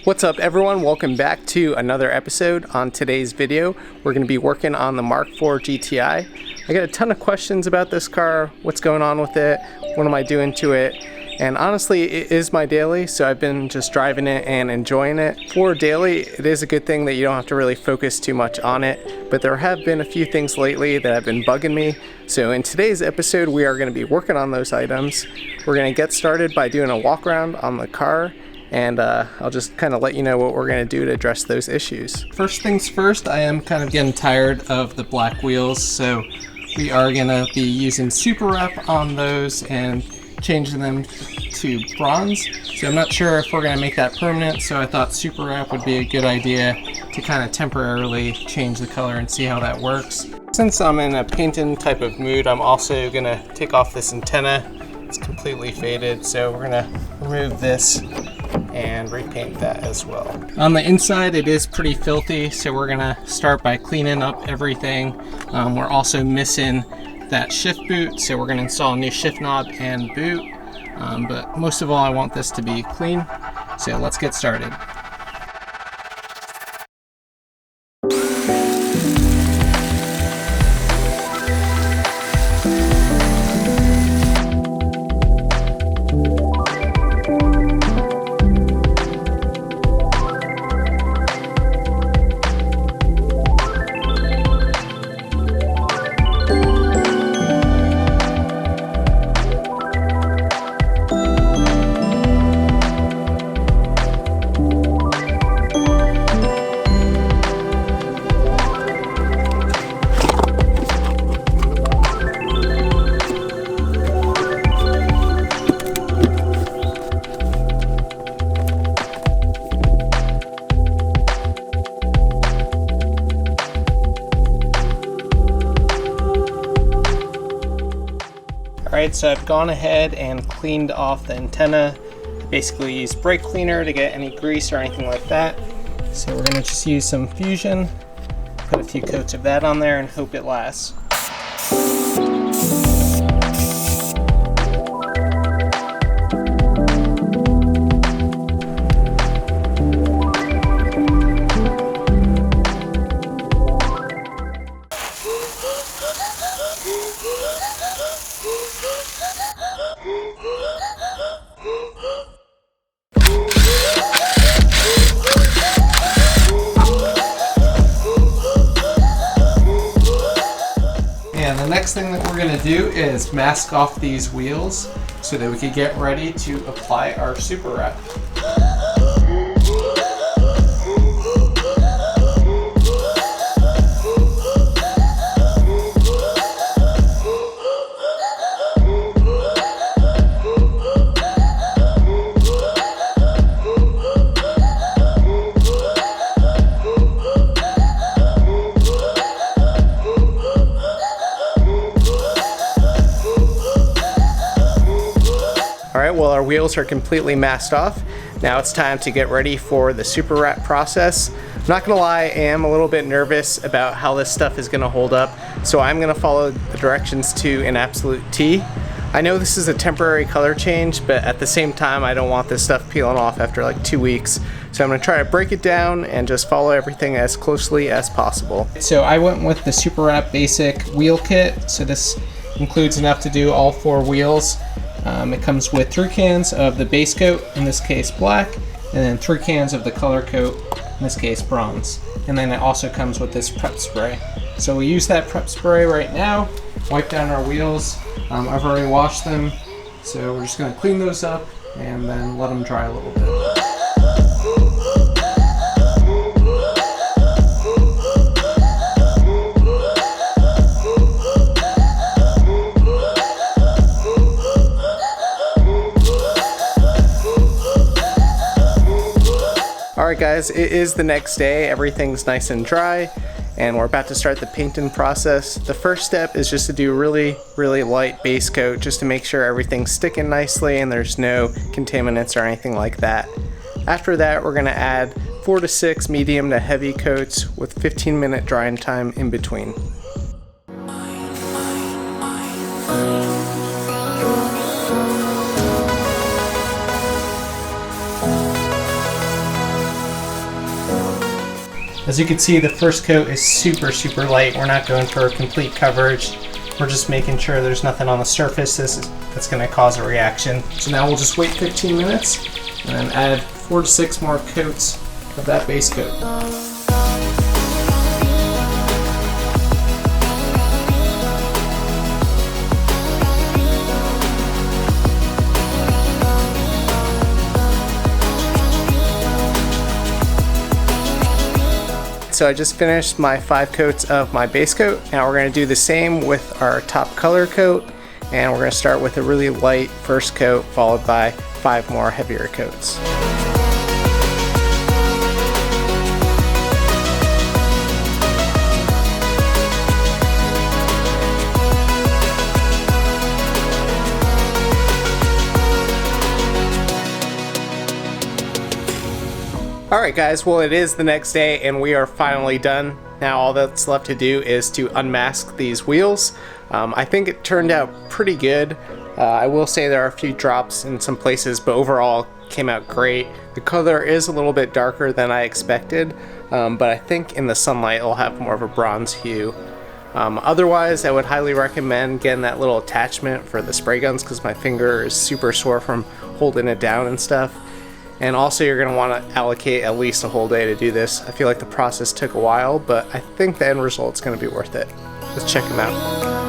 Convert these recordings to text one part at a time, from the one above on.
What's up everyone, welcome back to another episode. On today's video we're going to be working on the MK4 GTI. I got a ton of questions about this car, what's going on with it, what am I doing to it, and honestly it is my daily, so I've been just driving it and enjoying it. For daily, it is a good thing that you don't have to really focus too much on it, but there have been a few things lately that have been bugging me. So in today's episode we are going to be working on those items. We're going to get started by doing a walk around on the car, and I'll just kind of let you know what we're going to do to address those issues. First things first, I am kind of getting tired of the black wheels, so we are going to be using Superwrap on those and changing them to bronze. So I'm not sure if we're going to make that permanent, so I thought Superwrap would be a good idea to kind of temporarily change the color and see how that works. Since I'm in a painting type of mood, I'm also going to take off this antenna. It's completely faded, so we're going to remove this and repaint that as well. On the inside it is pretty filthy, so we're going to start by cleaning up everything. We're also missing that shift boot, so we're going to install a new shift knob and boot, but most of all I want this to be clean, so let's get started. Alright, so I've gone ahead and cleaned off the antenna. Basically used brake cleaner to get any grease or anything like that. So we're going to just use some Fusion, put a few coats of that on there and hope it lasts. And the next thing that we're going to do is mask off these wheels so that we can get ready to apply our Superwrap. Alright, well our wheels are completely masked off. Now it's time to get ready for the Superwrap process. I'm not gonna lie, I am a little bit nervous about how this stuff is gonna hold up, so I'm gonna follow the directions to an absolute T. I know this is a temporary color change, but at the same time I don't want this stuff peeling off after like 2 weeks. So I'm gonna try to break it down and just follow everything as closely as possible. So I went with the Superwrap basic wheel kit. So this includes enough to do all 4 wheels. It comes with 3 cans of the base coat, in this case black, and then 3 cans of the color coat, in this case bronze. And then it also comes with this prep spray. So we use that prep spray right now, wipe down our wheels. I've already washed them, so we're just going to clean those up and then let them dry a little bit. Alright guys, it is the next day, everything's nice and dry, and we're about to start the painting process. The first step is just to do really light base coat just to make sure everything's sticking nicely and there's no contaminants or anything like that. After that we're going to add 4 to 6 medium to heavy coats with 15-minute drying time in between. As you can see, the first coat is super light. We're not going for complete coverage. We're just making sure there's nothing on the surface that's going to cause a reaction. So now we'll just wait 15 minutes and then add 4 to 6 more coats of that base coat. So I just finished my 5 coats of my base coat. Now we're going to do the same with our top color coat, and we're going to start with a really light first coat followed by 5 more heavier coats. Alright guys, well it is the next day and we are finally done. Now all that's left to do is to unmask these wheels. I think it turned out pretty good. I will say there are a few drops in some places, but overall came out great. The color is a little bit darker than I expected, but I think in the sunlight it'll have more of a bronze hue. Otherwise, I would highly recommend getting that little attachment for the spray guns because my finger is super sore from holding it down and stuff. And also you're going to want to allocate at least a whole day to do this. I feel like the process took a while, but I think the end result's going to be worth it. Let's check them out.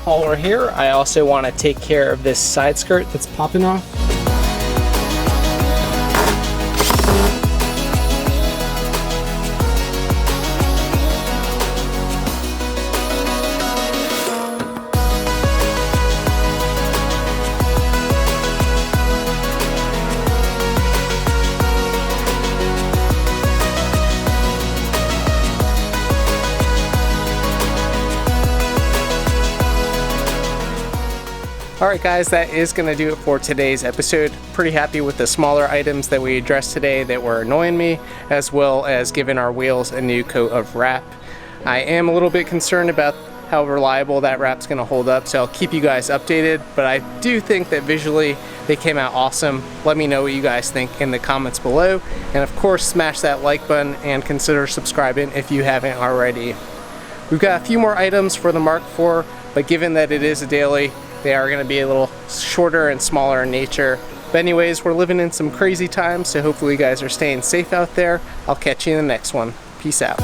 While we're here, I also want to take care of this side skirt that's popping off. Alright guys, that is going to do it for today's episode. Pretty happy with the smaller items that we addressed today that were annoying me, as well as giving our wheels a new coat of wrap. I am a little bit concerned about how reliable that wrap's going to hold up, so I'll keep you guys updated, but I do think that visually they came out awesome. Let me know what you guys think in the comments below, and of course smash that like button and consider subscribing if you haven't already. We've got a few more items for the Mark IV, but given that it is a daily, they are going to be a little shorter and smaller in nature. But anyways, we're living in some crazy times, so hopefully you guys are staying safe out there. I'll catch you in the next one. Peace out.